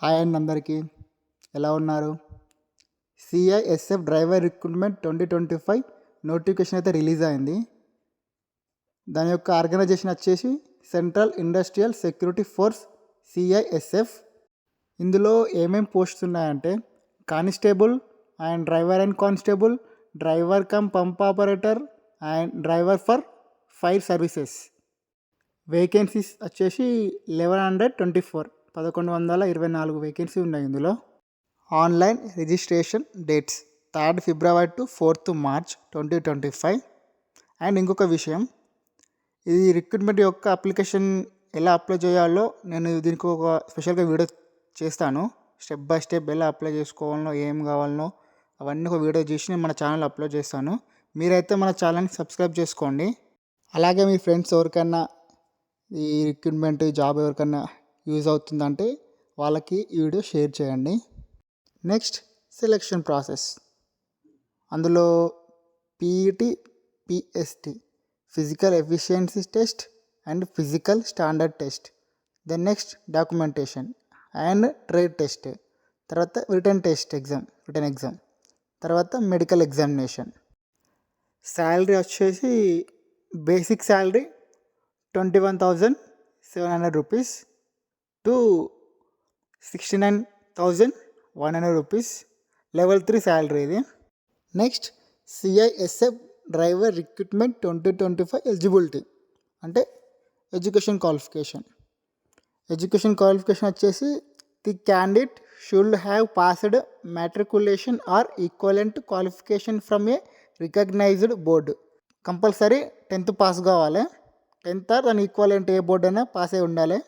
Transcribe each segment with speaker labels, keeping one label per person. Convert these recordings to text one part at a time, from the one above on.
Speaker 1: Hi అండి అందరికీ, ఎలా ఉన్నారు? సిఐఎస్ఎఫ్ డ్రైవర్ రిక్రూట్మెంట్ 2025 నోటిఫికేషన్ అయితే రిలీజ్ అయింది. దాని యొక్క ఆర్గనైజేషన్ వచ్చేసి central industrial security force CISF. ఇందులో ఏమేమి పోస్ట్స్ ఉన్నాయంటే constable and constable, driver cum pump operator and driver for fire services. Vacancies వచ్చేసి 1124 వేకెన్సీ ఉన్నాయి ఇందులో. Online registration dates 3rd February to 4th March 2025. And ఇంకొక విషయం, ఇది రిక్రూట్మెంట్ యొక్క అప్లికేషన్ ఎలా అప్లై చేయాలో నేను దీనికి ఒక స్పెషల్గా వీడియో చేస్తాను. స్టెప్ బై స్టెప్ ఎలా అప్లై చేసుకోవాలనో, ఏం కావాలనో అవన్నీ ఒక వీడియో చేసి నేను మన ఛానల్ అప్లోడ్ చేస్తాను. మీరైతే మన ఛానల్ని సబ్స్క్రైబ్ చేసుకోండి. అలాగే మీ ఫ్రెండ్స్ ఎవరికైనా ఈ రిక్రూట్మెంట్ జాబ్ ఎవరికైనా యూజ్ అవుతుందంటే వాళ్ళకి ఈ వీడియో షేర్ చేయండి. Next, selection process. అందులో PET, PST, physical efficiency test and physical standard test. Then next documentation and trade test. తర్వాత రిటర్న్ ఎగ్జామ్. తర్వాత మెడికల్ ఎగ్జామినేషన్. శాలరీ వచ్చేసి basic salary 21,700 rupees to 69,100 rupees. Level 3 salary ఇది. Next, CISF driver recruitment 2025 eligibility అంటే education qualification వచ్చేసి the candidate should have passed matriculation or equivalent qualification from a recognised board. Compulsory 10th pass కావాలి. 10th are దాని equivalent ఏ board అయినా pass అయి ఉండాలి.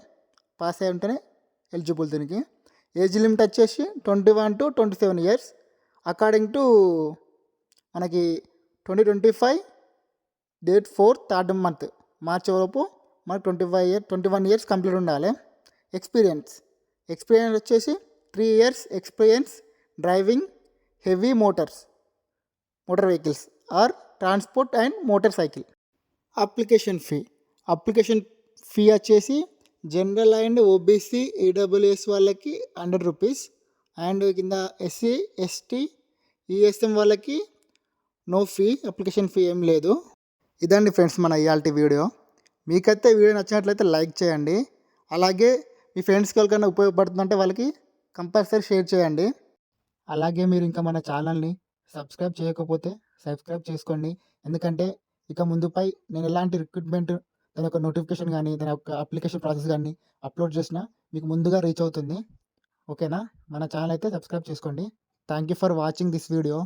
Speaker 1: Pass అయి ఉంటేనే ఎలిజిబుల్ దీనికి. ఏజ్ లిమిట్ వచ్చేసి 21 to 27 years. అకార్డింగ్ టు మనకి 2025 date 4th 3rd month మార్చి వరకు మనకు 21 years కంప్లీట్ ఉండాలి. ఎక్స్పీరియన్స్ వచ్చేసి 3 years experience driving heavy motor vehicles or transport and motorcycle. Application fee వచ్చేసి జనరల్ అండ్ ఓబీసీ ఈడబ్ల్యూఎస్ వాళ్ళకి 100 rupees and కింద SC, ST, ESM వాళ్ళకి no fee, application fee ఏం లేదు. ఇదండి ఫ్రెండ్స్ మన ఇవాల్టి వీడియో. మీకైతే వీడియో నచ్చినట్లయితే లైక్ చేయండి. అలాగే మీ ఫ్రెండ్స్కి ఎవరికైనా ఉపయోగపడుతుందంటే వాళ్ళకి కంపల్సరీ షేర్ చేయండి. అలాగే మీరు ఇంకా మన ఛానల్ని సబ్స్క్రైబ్ చేయకపోతే సబ్స్క్రైబ్ చేసుకోండి. ఎందుకంటే ఇక ముందుపై నేను ఎలాంటి రిక్రూట్మెంట్ దాని యొక్క నోటిఫికేషన్ కానీ దాని యొక్క అప్లికేషన్ ప్రాసెస్ కానీ అప్లోడ్ చేసినా మీకు ముందుగా రీచ్ అవుతుంది. ఓకేనా? మన ఛానల్ అయితే సబ్స్క్రైబ్ చేసుకోండి. Thank you for watching this video.